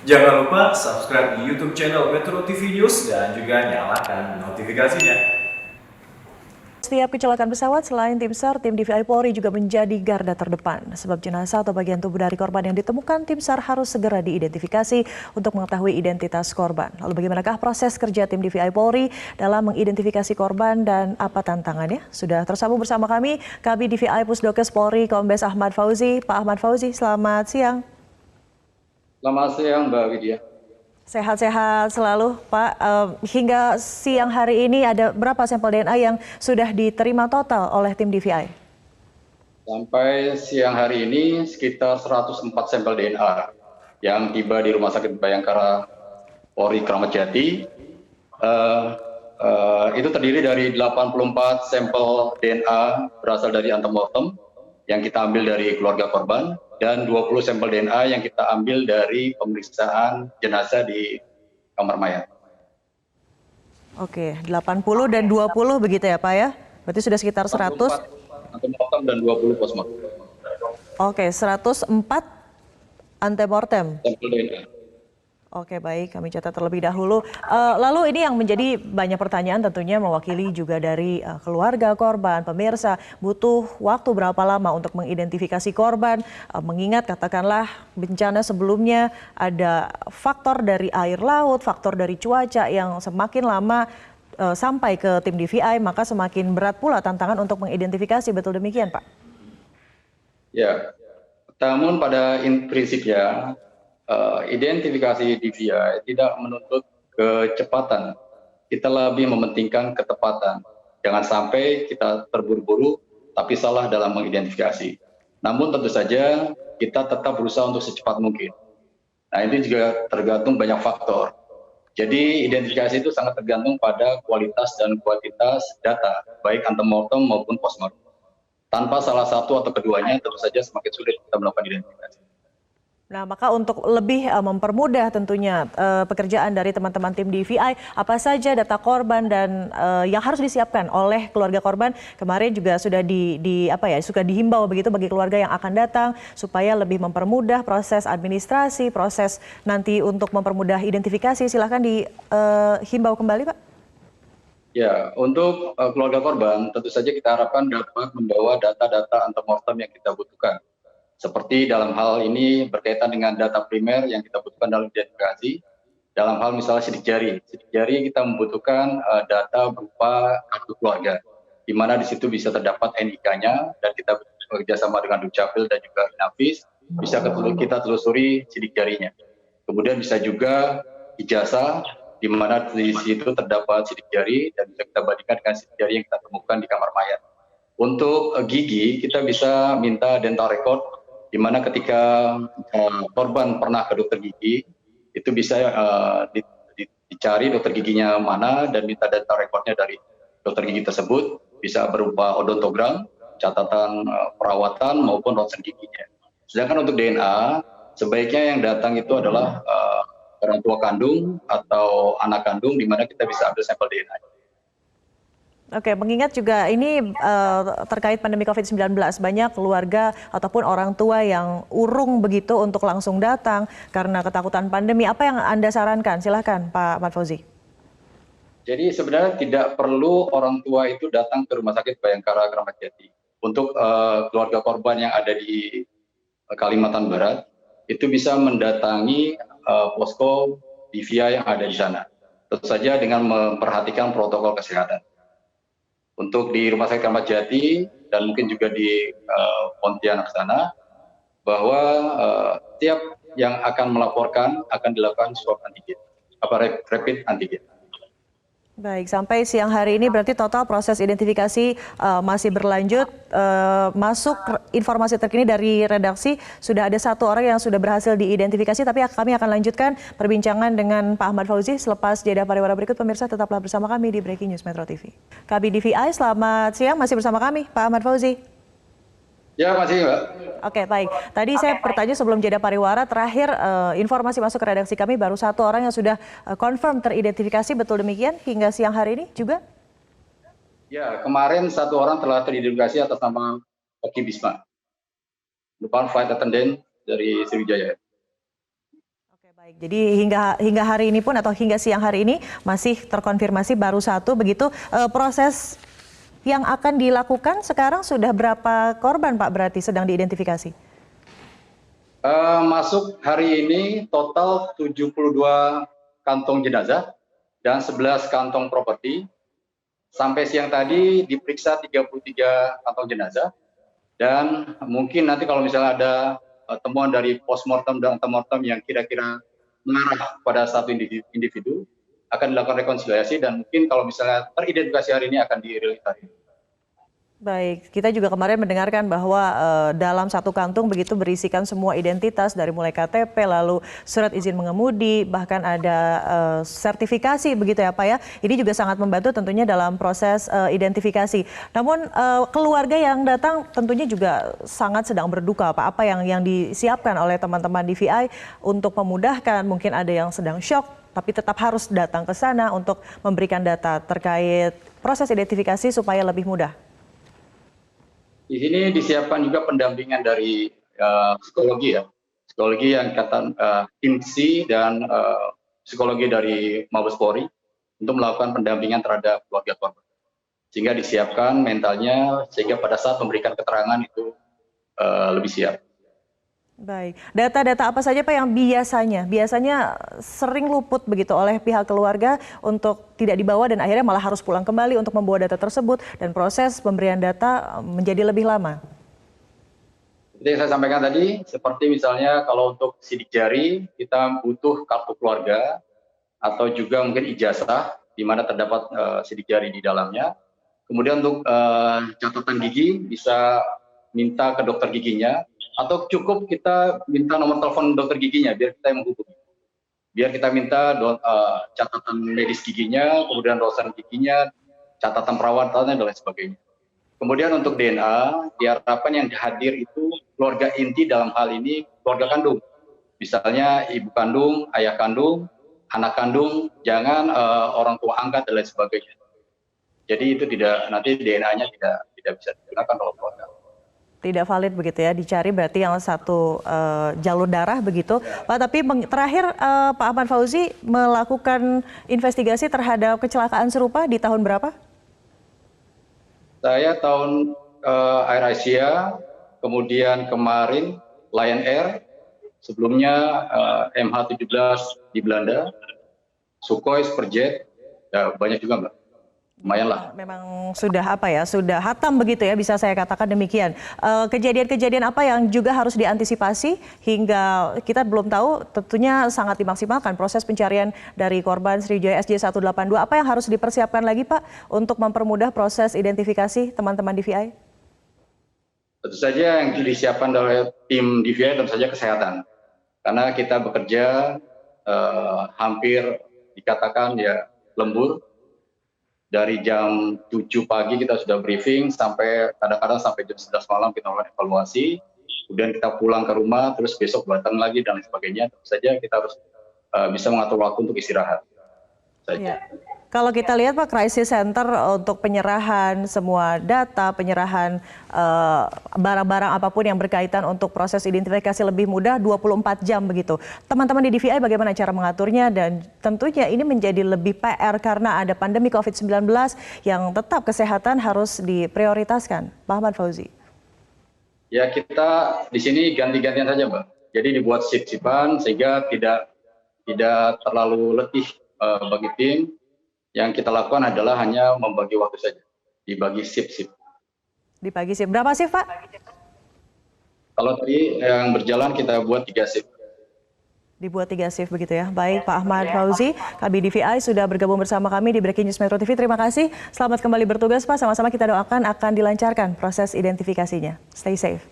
Jangan lupa subscribe di YouTube channel Metro TV News dan juga nyalakan notifikasinya. Setiap kecelakaan pesawat selain tim SAR, tim DVI Polri juga menjadi garda terdepan. Sebab jenazah atau bagian tubuh dari korban yang ditemukan, tim SAR harus segera diidentifikasi untuk mengetahui identitas korban. Lalu bagaimanakah proses kerja tim DVI Polri dalam mengidentifikasi korban dan apa tantangannya? Sudah tersambung bersama kami, Kabid DVI Pusdokes Polri, Kombes Ahmad Fauzi. Pak Ahmad Fauzi, selamat siang. Selamat siang, Mbak Widya. Sehat-sehat selalu, Pak. Hingga siang hari ini ada berapa sampel DNA yang sudah diterima total oleh tim DVI? Sampai siang hari ini sekitar 104 sampel DNA yang tiba di Rumah Sakit Bayangkara Polri Kramat Jati. Itu terdiri dari 84 sampel DNA berasal dari antemortem yang kita ambil dari keluarga korban, dan 20 sampel DNA yang kita ambil dari pemeriksaan jenazah di kamar mayat. Oke, 80 dan 20 begitu ya Pak ya? Berarti sudah sekitar 100? Antemortem dan 20 postmortem. Oke, 104 antemortem. Sampel DNA. Oke, baik, kami catat terlebih dahulu. Lalu ini yang menjadi banyak pertanyaan tentunya mewakili juga dari keluarga korban, pemirsa, butuh waktu berapa lama untuk mengidentifikasi korban, mengingat katakanlah bencana sebelumnya ada faktor dari air laut, faktor dari cuaca yang semakin lama sampai ke tim DVI, maka semakin berat pula tantangan untuk mengidentifikasi, betul demikian Pak? Ya, namun pada prinsipnya identifikasi DVI tidak menuntut kecepatan. Kita lebih mementingkan ketepatan. Jangan sampai kita terburu-buru tapi salah dalam mengidentifikasi. Namun tentu saja kita tetap berusaha untuk secepat mungkin. Nah, ini juga tergantung banyak faktor. Jadi identifikasi itu sangat tergantung pada kualitas dan kuantitas data, baik antemortem maupun postmortem. Tanpa salah satu atau keduanya, tentu saja semakin sulit kita melakukan identifikasi. Nah, maka untuk lebih mempermudah tentunya pekerjaan dari teman-teman tim DVI, apa saja data korban dan yang harus disiapkan oleh keluarga korban kemarin juga sudah sudah dihimbau begitu bagi keluarga yang akan datang supaya lebih mempermudah proses administrasi, proses nanti untuk mempermudah identifikasi. Silahkan dihimbau kembali, Pak. Ya, untuk keluarga korban tentu saja kita harapkan dapat membawa data-data antemortem yang kita butuhkan. Seperti dalam hal ini berkaitan dengan data primer yang kita butuhkan dalam identifikasi, dalam hal misalnya sidik jari. Sidik jari kita membutuhkan data berupa kartu keluarga, di mana di situ bisa terdapat NIK-nya, dan kita bekerjasama dengan Dukcapil dan juga Inavis, bisa kita telusuri sidik jarinya. Kemudian bisa juga ijazah, di mana di situ terdapat sidik jari, dan bisa kita bandingkan dengan sidik jari yang kita temukan di kamar mayat. Untuk gigi, kita bisa minta dental record, di mana ketika korban pernah ke dokter gigi, itu bisa dicari dokter giginya mana dan minta data rekodnya dari dokter gigi tersebut, bisa berupa odontogram, catatan perawatan maupun ronsen giginya. Sedangkan untuk DNA, sebaiknya yang datang itu adalah orang tua kandung atau anak kandung, di mana kita bisa ambil sampel DNA. Oke, mengingat juga ini terkait pandemi COVID-19, banyak keluarga ataupun orang tua yang urung begitu untuk langsung datang karena ketakutan pandemi. Apa yang Anda sarankan? Silahkan Pak Ahmad Fauzi. Jadi sebenarnya tidak perlu orang tua itu datang ke Rumah Sakit Bayangkara Kramat Jati. Untuk keluarga korban yang ada di Kalimantan Barat, itu bisa mendatangi posko DVI yang ada di sana. Tentu saja dengan memperhatikan protokol kesehatan. Untuk di Rumah Sakit Kramat Jati dan mungkin juga di Pontianak sana, bahwa setiap yang akan melaporkan akan dilakukan swab antigen, rapid antigen. Baik, sampai siang hari ini berarti total proses identifikasi masih berlanjut. Masuk informasi terkini dari redaksi, sudah ada 1 orang yang sudah berhasil diidentifikasi, tapi kami akan lanjutkan perbincangan dengan Pak Ahmad Fauzi selepas jeda pariwara berikut. Pemirsa tetaplah bersama kami di Breaking News Metro TV. Kabid DVI, selamat siang, masih bersama kami Pak Ahmad Fauzi. Ya, masih Mbak. Oke, baik. Tadi saya bertanya sebelum jeda pariwara, terakhir informasi masuk ke redaksi kami baru 1 orang yang sudah confirm teridentifikasi, betul demikian hingga siang hari ini juga? Ya, kemarin 1 orang telah teridentifikasi atas nama Oki Bisma, merupakan flight attendant dari Sriwijaya. Baik, jadi hingga hari ini pun atau hingga siang hari ini masih terkonfirmasi baru 1 begitu. Proses yang akan dilakukan sekarang sudah berapa korban Pak berarti sedang diidentifikasi? Masuk hari ini total 72 kantong jenazah dan 11 kantong properti. Sampai siang tadi diperiksa 33 kantong jenazah dan mungkin nanti kalau misalnya ada temuan dari postmortem dan antemortem yang kira-kira mengarah pada satu individu akan dilakukan rekonsiliasi dan mungkin kalau misalnya teridentifikasi hari ini akan dirilis hari ini. Baik, kita juga kemarin mendengarkan bahwa dalam 1 kantung begitu berisikan semua identitas dari mulai KTP, lalu surat izin mengemudi, bahkan ada sertifikasi begitu ya Pak ya. Ini juga sangat membantu tentunya dalam proses identifikasi. Namun keluarga yang datang tentunya juga sangat sedang berduka Pak. Apa yang disiapkan oleh teman-teman DVI untuk memudahkan, mungkin ada yang sedang shock, tapi tetap harus datang ke sana untuk memberikan data terkait proses identifikasi supaya lebih mudah. Di sini disiapkan juga pendampingan dari psikologi ya, psikologi yang kata INSI dan psikologi dari Mabes Polri untuk melakukan pendampingan terhadap keluarga korban. Sehingga disiapkan mentalnya sehingga pada saat memberikan keterangan itu lebih siap. Baik, data-data apa saja Pak yang biasanya sering luput begitu oleh pihak keluarga untuk tidak dibawa dan akhirnya malah harus pulang kembali untuk membawa data tersebut dan proses pemberian data menjadi lebih lama? Seperti yang saya sampaikan tadi, seperti misalnya kalau untuk sidik jari kita butuh kartu keluarga atau juga mungkin ijazah di mana terdapat sidik jari di dalamnya. Kemudian untuk catatan gigi bisa minta ke dokter giginya. Atau cukup kita minta nomor telepon dokter giginya biar kita yang menghubungi. Biar kita minta catatan medis giginya, kemudian rosan giginya, catatan perawatannya dan lain sebagainya. Kemudian untuk DNA, diharapkan yang hadir itu keluarga inti dalam hal ini keluarga kandung. Misalnya ibu kandung, ayah kandung, anak kandung, jangan orang tua angkat dan lain sebagainya. Jadi itu nanti DNA-nya tidak bisa digunakan oleh keluarga. Tidak valid begitu ya, dicari berarti yang satu jalur darah begitu. Pak, tapi terakhir Pak Ahmad Fauzi melakukan investigasi terhadap kecelakaan serupa di tahun berapa? Saya tahun Air Asia, kemudian kemarin Lion Air, sebelumnya MH17 di Belanda, Sukhoi Superjet, ya banyak juga Mbak. Lumayan lah. Memang sudah sudah hatam begitu ya, bisa saya katakan demikian. Kejadian-kejadian apa yang juga harus diantisipasi hingga kita belum tahu, tentunya sangat dimaksimalkan proses pencarian dari korban Sriwijaya SJ182. Apa yang harus dipersiapkan lagi Pak untuk mempermudah proses identifikasi teman-teman DVI? Tentu saja yang disiapkan oleh tim DVI tentu saja kesehatan. Karena kita bekerja hampir dikatakan ya lembur. Dari jam 7 pagi kita sudah briefing sampai kadang-kadang sampai jam 11 malam kita melakukan evaluasi. Kemudian kita pulang ke rumah, terus besok datang lagi dan lain sebagainya. Tentu saja kita harus bisa mengatur waktu untuk istirahat. Ya. Kalau kita lihat Pak, Crisis Center untuk penyerahan semua data, penyerahan barang-barang apapun yang berkaitan untuk proses identifikasi lebih mudah 24 jam begitu. Teman-teman di DVI bagaimana cara mengaturnya dan tentunya ini menjadi lebih PR karena ada pandemi COVID-19 yang tetap kesehatan harus diprioritaskan. Pak Ahmad Fauzi. Ya kita di sini ganti-gantian saja Mbak. Jadi dibuat shift-shiftan sehingga tidak terlalu letih bagi tim. Yang kita lakukan adalah hanya membagi waktu saja, dibagi shift-shift. Dibagi shift, berapa shift Pak? Kalau tadi yang berjalan kita buat 3 shift. Dibuat 3 shift begitu ya. Baik Pak Ahmad Fauzi, Kabid DVI sudah bergabung bersama kami di Breaking News Metro TV. Terima kasih, selamat kembali bertugas Pak. Sama-sama kita doakan akan dilancarkan proses identifikasinya. Stay safe.